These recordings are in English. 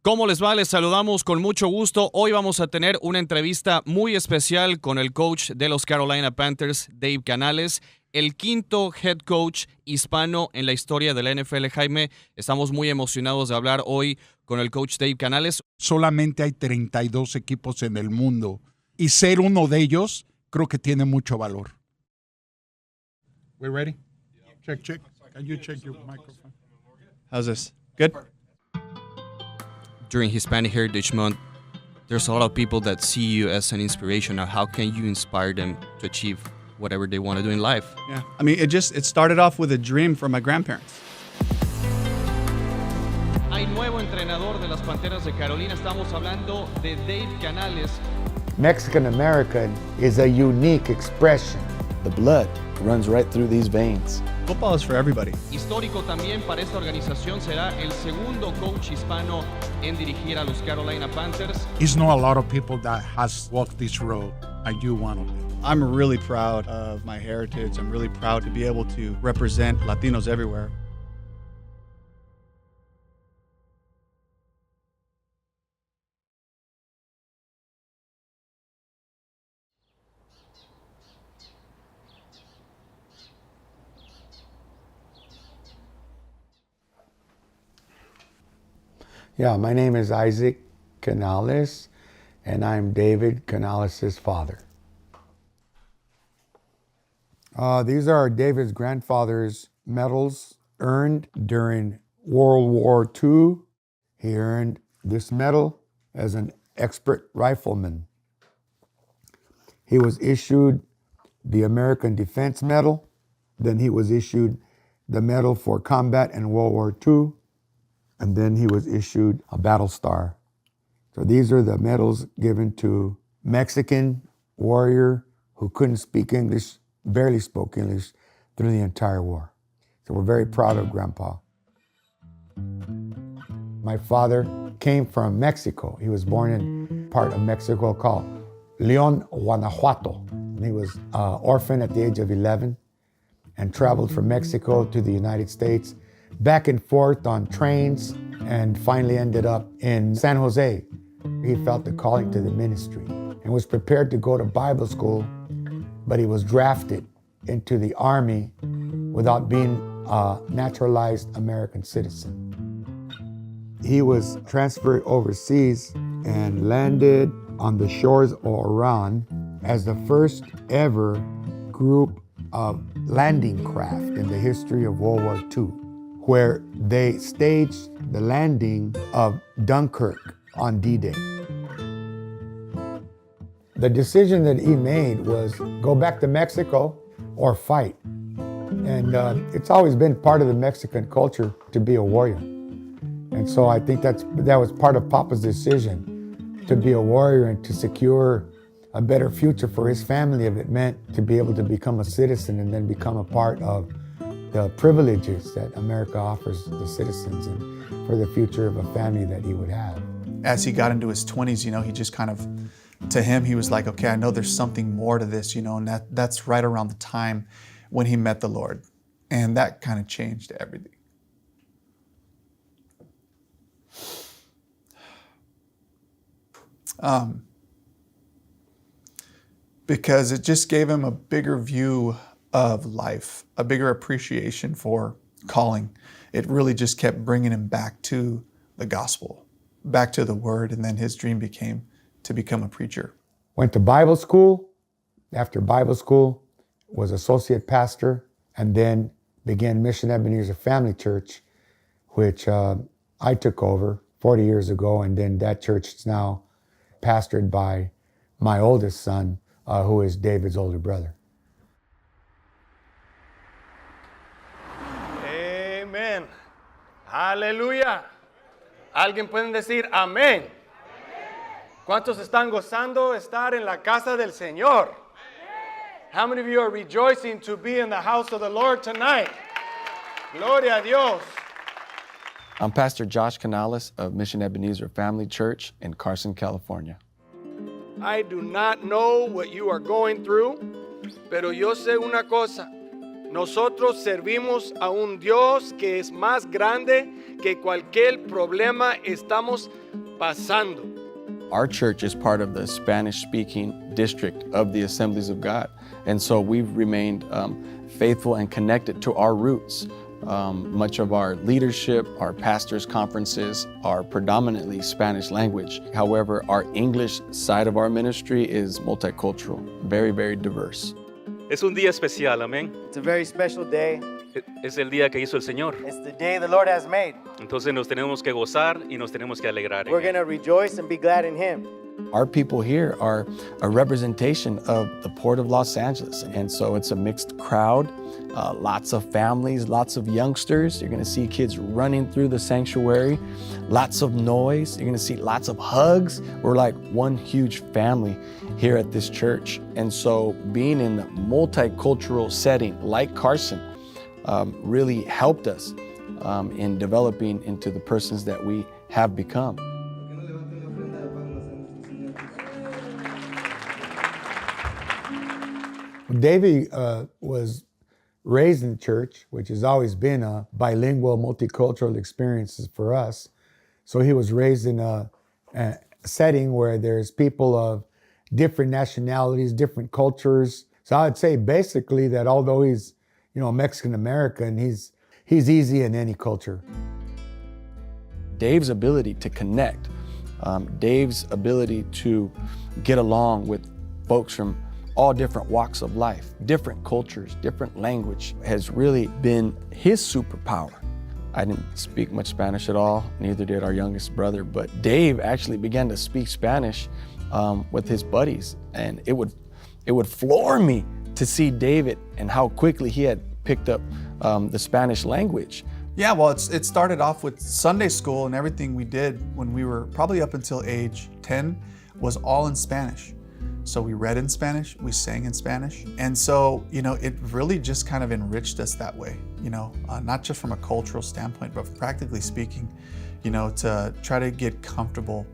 ¿Cómo les va? Les saludamos con mucho gusto. Hoy vamos a tener una entrevista muy especial con el coach de los Carolina Panthers, Dave Canales, el quinto head coach hispano en la historia de la NFL. Jaime, estamos muy emocionados de hablar hoy con el coach Dave Canales. Solamente hay 32 equipos en el mundo y ser uno de ellos creo que tiene mucho valor. We ready? Check. Can you check your microphone? How's this? Good? During Hispanic Heritage Month, there's a lot of people that see you as an inspiration. Now, how can you inspire them to achieve whatever they want to do in life? Yeah. I mean, it started off with a dream from my grandparents. Hay nuevo entrenador de las Panteras de Carolina. Estamos hablando de Dave Canales. Mexican American is a unique expression. The blood runs right through these veins. Football is for everybody. Histórico también para esta organización, será el segundo coach hispano en dirigir a los Carolina Panthers. It's not a lot of people that has walked this road, and you one of them. I'm really proud of my heritage. I'm really proud to be able to represent Latinos everywhere. Yeah, my name is Isaac Canales, and I'm David Canales' father. These are David's grandfather's medals earned during World War II. He earned this medal as an expert rifleman. He was issued the American Defense Medal. Then he was issued the Medal for Combat in World War II. And then he was issued a Battle Star. So these are the medals given to Mexican warrior who couldn't speak English, barely spoke English through the entire war. So we're very proud of Grandpa. My father came from Mexico. He was born in part of Mexico called León, Guanajuato. And he was an orphan at the age of 11 and traveled from Mexico to the United States, back and forth on trains, and finally ended up in San Jose. He felt the calling to the ministry and was prepared to go to Bible school, but he was drafted into the Army without being a naturalized American citizen. He was transferred overseas and landed on the shores of Iran as the first ever group of landing craft in the history of World War II, where they staged the landing of Dunkirk on D-Day. The decision that he made was go back to Mexico or fight. And it's always been part of the Mexican culture to be a warrior. And so I think that was part of Papa's decision, to be a warrior and to secure a better future for his family if it meant to be able to become a citizen and then become a part of the privileges that America offers the citizens and for the future of a family that he would have. As he got into his 20s, he just kind of, to him, he was like, okay, I know there's something more to this, and that's right around the time when he met the Lord. And that kind of changed everything. Because it just gave him a bigger view of life, a bigger appreciation for calling. It really just kept bringing him back to the gospel, back to the word, and then his dream became to become a preacher. Went to Bible school. After Bible school, was associate pastor, and then began Mission Ebenezer Family Church, which I took over 40 years ago, and then that church is now pastored by my oldest son, who is David's older brother. Amen. Aleluya. ¿Alguien puede decir amén? ¿Cuántos están gozando estar en la casa del Señor? How many of you are rejoicing to be in the house of the Lord tonight? Gloria a Dios. I'm Pastor Josh Canales of Mission Ebenezer Family Church in Carson, California. I do not know what you are going through, pero yo sé una cosa. Nosotros servimos a un Dios que es más grande que cualquier problema estamos pasando. Our church is part of the Spanish-speaking district of the Assemblies of God. And so we've remained faithful and connected to our roots. Much of our leadership, our pastors' conferences are predominantly Spanish language. However, our English side of our ministry is multicultural, very, very diverse. Es un día especial, amén. It's a very special day. Es el día que hizo el Señor. It's the day the Lord has made. Entonces nos tenemos que gozar y nos tenemos que alegrar. We're going to rejoice and be glad in Him. Our people here are a representation of the Port of Los Angeles. And so it's a mixed crowd, lots of families, lots of youngsters. You're going to see kids running through the sanctuary, lots of noise. You're going to see lots of hugs. We're like one huge family here at this church. And so being in a multicultural setting like Carson really helped us in developing into the persons that we have become. Davey was raised in church, which has always been a bilingual, multicultural experience for us. So he was raised in a setting where there's people of different nationalities, different cultures. So I would say basically that although he's, Mexican American, he's easy in any culture. Dave's ability to connect, Dave's ability to get along with folks from all different walks of life, different cultures, different language has really been his superpower. I didn't speak much Spanish at all, neither did our youngest brother, but Dave actually began to speak Spanish with his buddies, and it would floor me to see David and how quickly he had picked up the Spanish language. Yeah, well, it started off with Sunday school, and everything we did when we were probably up until age 10 was all in Spanish. So we read in Spanish, we sang in Spanish. And so, it really just kind of enriched us that way, not just from a cultural standpoint, but practically speaking, to try to get comfortable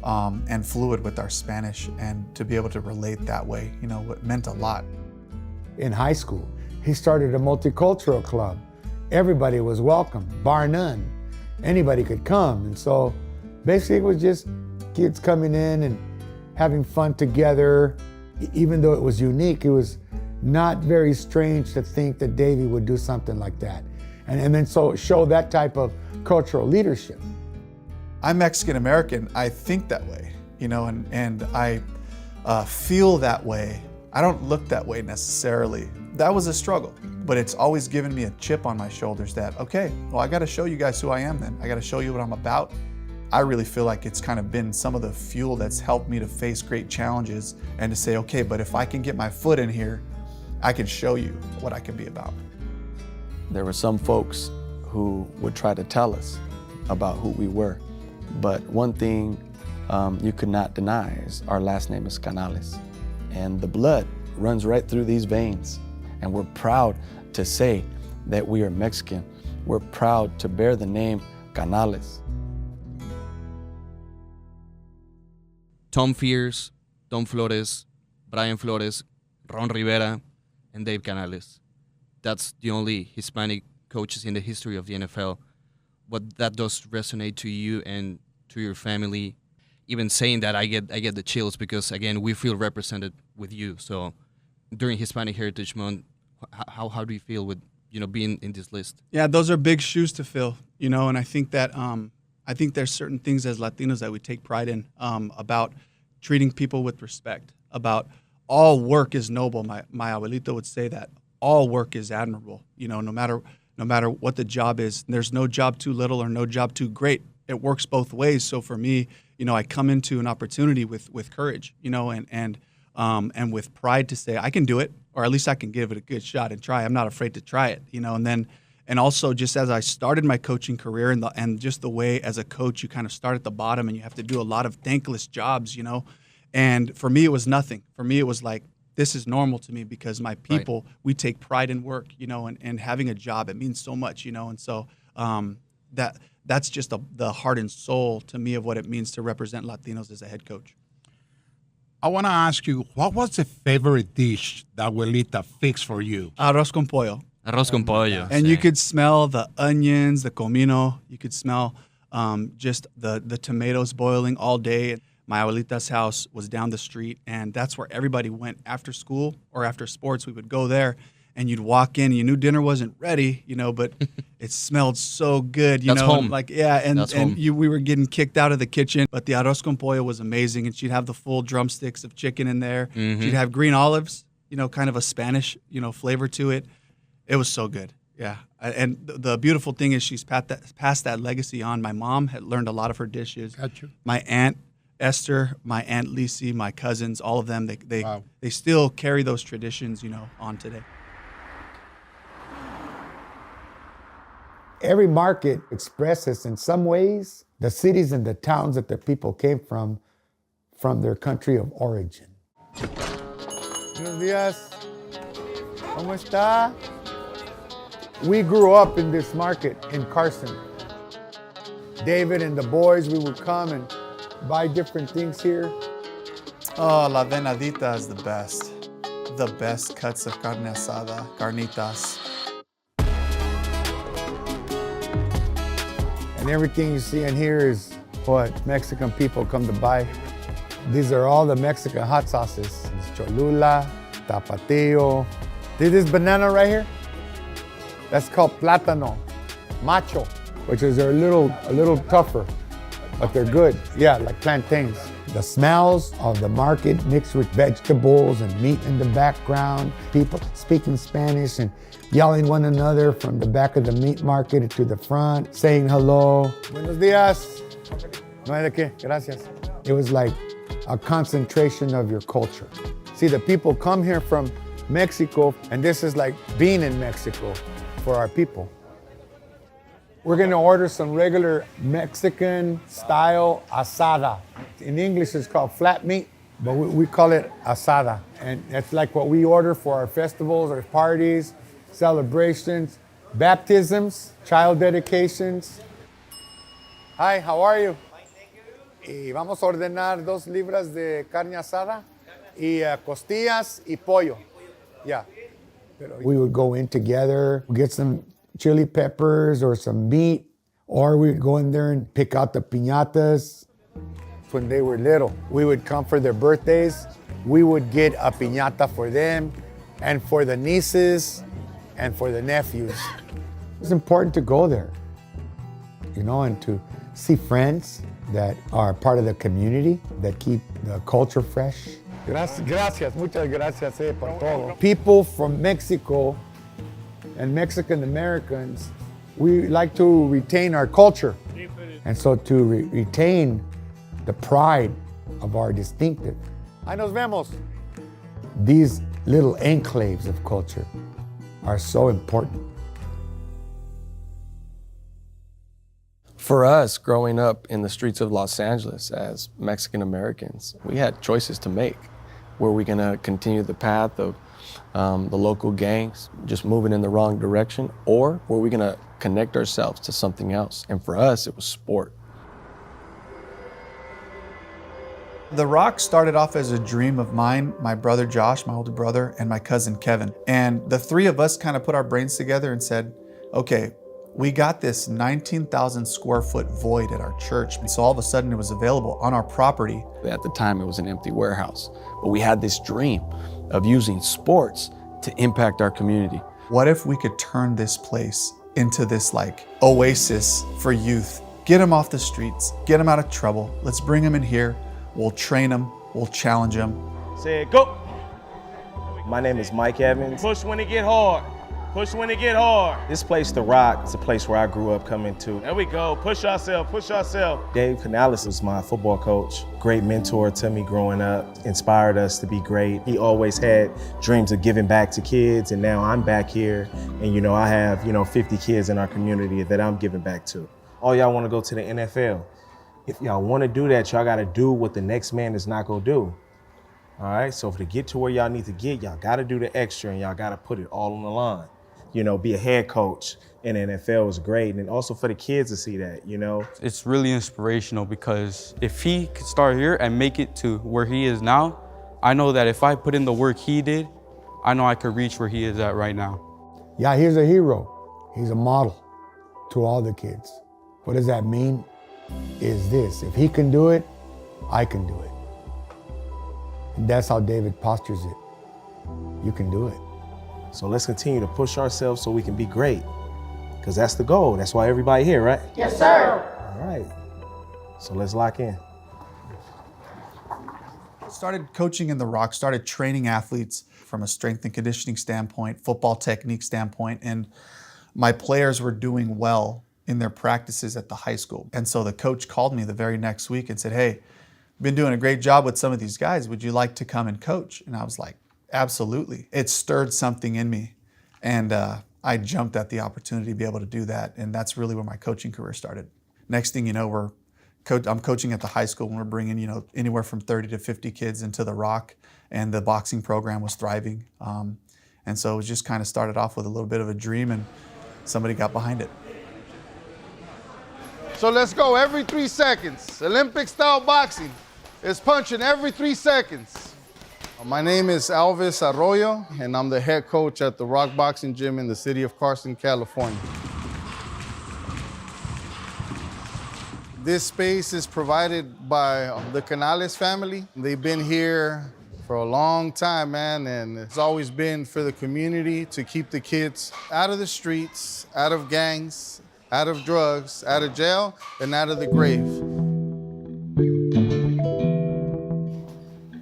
and fluid with our Spanish and to be able to relate that way, it meant a lot. In high school, he started a multicultural club. Everybody was welcome, bar none. Anybody could come. And so basically it was just kids coming in and having fun together. Even though it was unique, it was not very strange to think that Davey would do something like that. And then so show that type of cultural leadership. I'm Mexican American, I think that way, and I feel that way. I don't look that way necessarily. That was a struggle, but it's always given me a chip on my shoulders that, okay, well, I gotta show you guys who I am then. I gotta show you what I'm about. I really feel like it's kind of been some of the fuel that's helped me to face great challenges and to say, okay, but if I can get my foot in here, I can show you what I can be about. There were some folks who would try to tell us about who we were, but one thing you could not deny is our last name is Canales, and the blood runs right through these veins, and we're proud to say that we are Mexican. We're proud to bear the name Canales. Tom Fears, Tom Flores, Brian Flores, Ron Rivera, and Dave Canales. That's the only Hispanic coaches in the history of the NFL. But that does resonate to you and to your family. Even saying that, I get the chills because, again, we feel represented with you. So during Hispanic Heritage Month, how do you feel with being in this list? Yeah, those are big shoes to fill, and I think that I think there's certain things as Latinos that we take pride in about treating people with respect, about all work is noble. My abuelita would say that all work is admirable. No matter what the job is, there's no job too little or no job too great. It works both ways. So for me, I come into an opportunity with courage, and with pride to say I can do it, or at least I can give it a good shot and try. I'm not afraid to try it, and also just as I started my coaching career and just the way as a coach you kind of start at the bottom and you have to do a lot of thankless jobs, and for me it was nothing. For me it was like, this is normal to me because my people, right. We take pride in work, and having a job, it means so much, and so that's just the heart and soul to me of what it means to represent Latinos as a head coach. I want to ask you, what was the favorite dish that Abuelita fixed for you? Arroz con pollo. Arroz con pollo. And sí. you could smell the onions, the comino. You could smell just the tomatoes boiling all day. My abuelita's house was down the street, and that's where everybody went after school or after sports. We would go there, and you'd walk in, and you knew dinner wasn't ready, but it smelled so good. That's home. We were getting kicked out of the kitchen, but the arroz con pollo was amazing, and she'd have the full drumsticks of chicken in there. Mm-hmm. She'd have green olives, kind of a Spanish, flavor to it. It was so good. Yeah. And the beautiful thing is she's passed that legacy on. My mom had learned a lot of her dishes. Got you. My aunt Esther, my aunt Lisi, my cousins, all of them, Wow. they still carry those traditions, on today. Every market expresses in some ways the cities and the towns that the people came from their country of origin. Buenos días. ¿Cómo está? We grew up in this market in Carson. David and the boys, we would come and buy different things here. Oh, la venadita is the best. The best cuts of carne asada, carnitas. And everything you see in here is what Mexican people come to buy. These are all the Mexican hot sauces. It's Cholula, Tapatio. See this banana right here? That's called plátano, macho, which is a little tougher, but they're good. Yeah, like plantains. The smells of the market mixed with vegetables and meat in the background, people speaking Spanish and yelling one another from the back of the meat market to the front, saying hello. Buenos días. No hay de qué, gracias. It was like a concentration of your culture. See, the people come here from Mexico, and this is like being in Mexico for our people. We're gonna order some regular Mexican style asada. In English, it's called flat meat, but we call it asada. And it's like what we order for our festivals, our parties, celebrations, baptisms, child dedications. Hi, how are you? Y vamos a ordenar 2 libras de carne asada y costillas y pollo. Yeah. We would go in together, get some chili peppers or some meat, or we'd go in there and pick out the piñatas. When they were little, we would come for their birthdays. We would get a piñata for them and for the nieces and for the nephews. It's important to go there, and to see friends that are part of the community, that keep the culture fresh. Gracias, muchas gracias por todo. People from Mexico and Mexican Americans, we like to retain our culture. And so to retain the pride of our distinctive. Ahí nos vemos. These little enclaves of culture are so important. For us, growing up in the streets of Los Angeles as Mexican Americans, we had choices to make. Were we gonna continue the path of the local gangs, just moving in the wrong direction, or were we gonna connect ourselves to something else? And for us, it was sport. The Rock started off as a dream of mine, my brother Josh, my older brother, and my cousin Kevin. And the 3 of us kind of put our brains together and said, okay, we got this 19,000 square foot void at our church. And so all of a sudden it was available on our property. At the time, it was an empty warehouse, but we had this dream of using sports to impact our community. What if we could turn this place into this like oasis for youth? Get them off the streets, get them out of trouble. Let's bring them in here. We'll train them, we'll challenge them. Say it, go. My name is Mike Evans. Push when it get hard. Push when it get hard. This place, The Rock, is a place where I grew up coming to. There we go. Push ourselves, push ourselves. Dave Canales was my football coach. Great mentor to me growing up, inspired us to be great. He always had dreams of giving back to kids, and now I'm back here, and I have 50 kids in our community that I'm giving back to. All y'all want to go to the NFL. If y'all want to do that, y'all got to do what the next man is not going to do. All right, so to get to where y'all need to get, y'all got to do the extra, and y'all got to put it all on the line. Be a head coach in the NFL is great, and also for the kids to see that, It's really inspirational because if he could start here and make it to where he is now, I know that if I put in the work he did, I know I could reach where he is at right now. Yeah, he's a hero. He's a model to all the kids. What does that mean? Is this, if he can do it, I can do it. And that's how David postures it. You can do it. So let's continue to push ourselves so we can be great. Because that's the goal. That's why everybody here, right? Yes, sir. All right. So let's lock in. Started coaching in the Rock, started training athletes from a strength and conditioning standpoint, football technique standpoint, and my players were doing well in their practices at the high school. And so the coach called me the very next week and said, hey, been doing a great job with some of these guys. Would you like to come and coach? And I was like, absolutely. It stirred something in me. And I jumped at the opportunity to be able to do that. And that's really where my coaching career started. Next thing you know, I'm coaching at the high school and we're bringing, anywhere from 30 to 50 kids into the Rock, and the boxing program was thriving. And so it was just kind of started off with a little bit of a dream, and somebody got behind it. So let's go every 3 seconds. Olympic style boxing is punching every 3 seconds. My name is Alvis Arroyo, and I'm the head coach at the Rock Boxing Gym in the city of Carson, California. This space is provided by the Canales family. They've been here for a long time, man, and it's always been for the community to keep the kids out of the streets, out of gangs, out of drugs, out of jail, and out of the grave.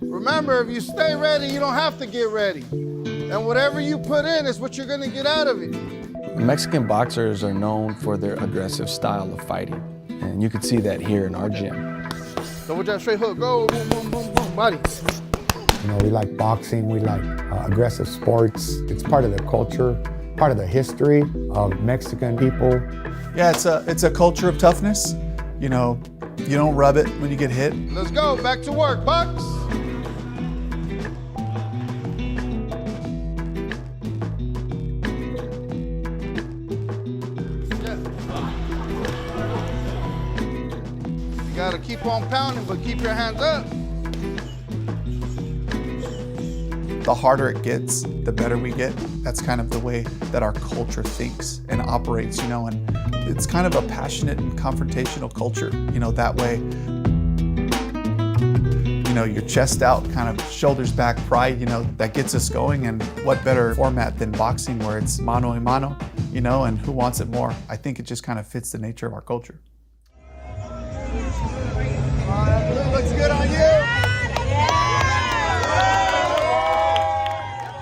Remember, if you stay ready, you don't have to get ready. And whatever you put in is what you're gonna get out of it. Mexican boxers are known for their aggressive style of fighting, and you can see that here in our gym. Double jab, straight hook, go, boom, boom, boom, boom, body. We like boxing, we like aggressive sports. It's part of the culture, part of the history of Mexican people. Yeah, it's a culture of toughness. You don't rub it when you get hit. Let's go, back to work, box. You gotta keep on pounding, but keep your hands up. The harder it gets, the better we get. That's kind of the way that our culture thinks and operates, and it's kind of a passionate and confrontational culture, that way. Your chest out, kind of shoulders back pride, that gets us going. And what better format than boxing, where it's mano a mano, and who wants it more? I think it just kind of fits the nature of our culture. Looks good on you.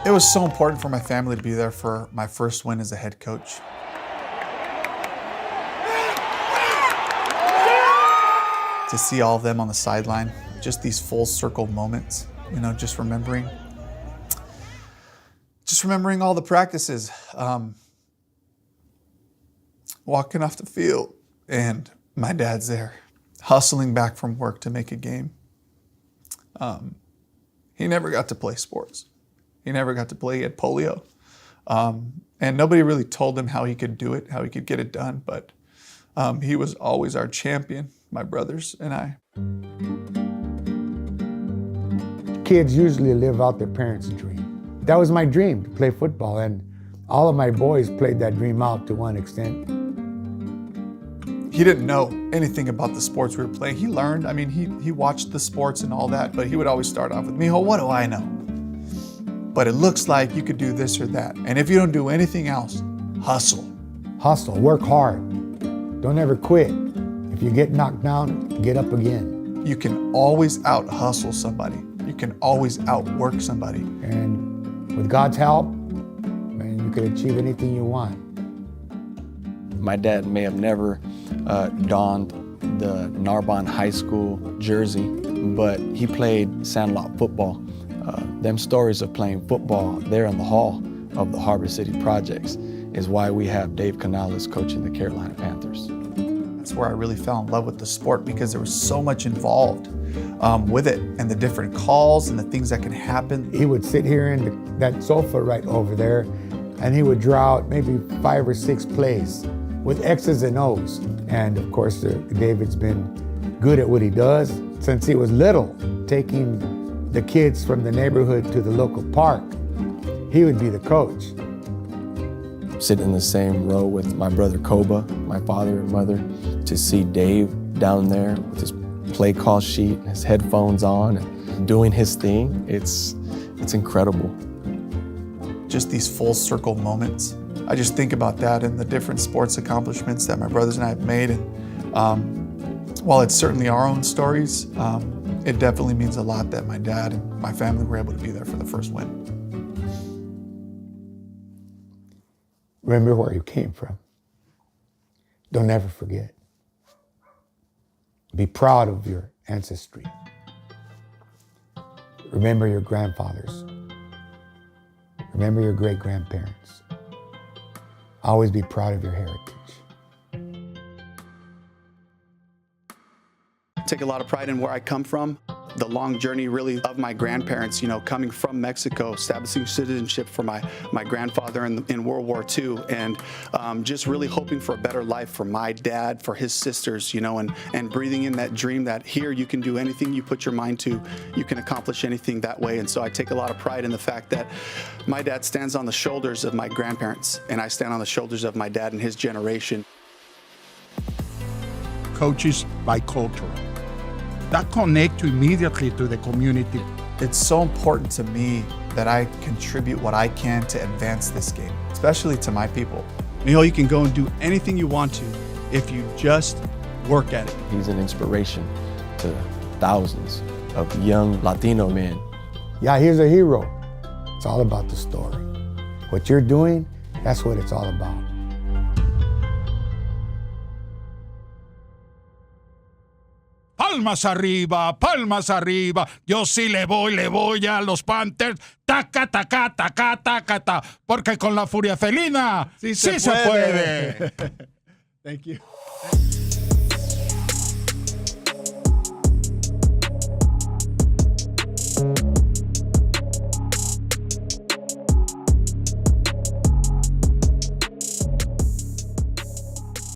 It was so important for my family to be there for my first win as a head coach. To see all of them on the sideline, just these full circle moments, just remembering all the practices, walking off the field, and my dad's there, hustling back from work to make a game. He never got to play sports. He never got to play. He had polio. And nobody really told him how he could do it, how he could get it done. But he was always our champion, my brothers and I. Kids usually live out their parents' dream. That was my dream, to play football. And all of my boys played that dream out to one extent. He didn't know anything about the sports we were playing. He learned. He watched the sports and all that, but he would always start off with, Mijo, what do I know? But it looks like you could do this or that. And if you don't do anything else, hustle. Hustle, work hard. Don't ever quit. If you get knocked down, get up again. You can always out-hustle somebody. You can always outwork somebody. And with God's help, man, you can achieve anything you want. My dad may have never donned the Narbonne High School jersey, but he played sandlot football. Them stories of playing football there in the hall of the Harbor City Projects is why we have Dave Canales coaching the Carolina Panthers. That's where I really fell in love with the sport, because there was so much involved with it, and the different calls and the things that can happen. He would sit here in that sofa right over there, and he would draw out maybe 5 or 6 plays with X's and O's. And of course, David's been good at what he does since he was little, taking the kids from the neighborhood to the local park. He would be the coach. sit in the same row with my brother Koba, my father and mother, to see Dave down there with his play call sheet, his headphones on, and doing his thing. It's incredible. Just these full circle moments. I just think about that and the different sports accomplishments that my brothers and I have made. And while it's certainly our own stories, it definitely means a lot that my dad and my family were able to be there for the first win. Remember where you came from. Don't ever forget. Be proud of your ancestry. Remember your grandfathers. Remember your great-grandparents. Always be proud of your heritage. I take a lot of pride in where I come from. The long journey really of my grandparents, coming from Mexico, establishing citizenship for my grandfather in World War II, and just really hoping for a better life for my dad, for his sisters, and breathing in that dream that here you can do anything you put your mind to, you can accomplish anything that way. And so I take a lot of pride in the fact that my dad stands on the shoulders of my grandparents, and I stand on the shoulders of my dad and his generation. Coach is bicultural. That connects you immediately to the community. It's so important to me that I contribute what I can to advance this game, especially to my people. Mijo, you can go and do anything you want to if you just work at it. He's an inspiration to thousands of young Latino men. Yeah, he's a hero. It's all about the story. What you're doing, that's what it's all about. Palmas arriba. Yo sí le voy a los Panthers. Taca, taca, taca, taca, ta. Porque con la furia felina sí se puede. Thank you.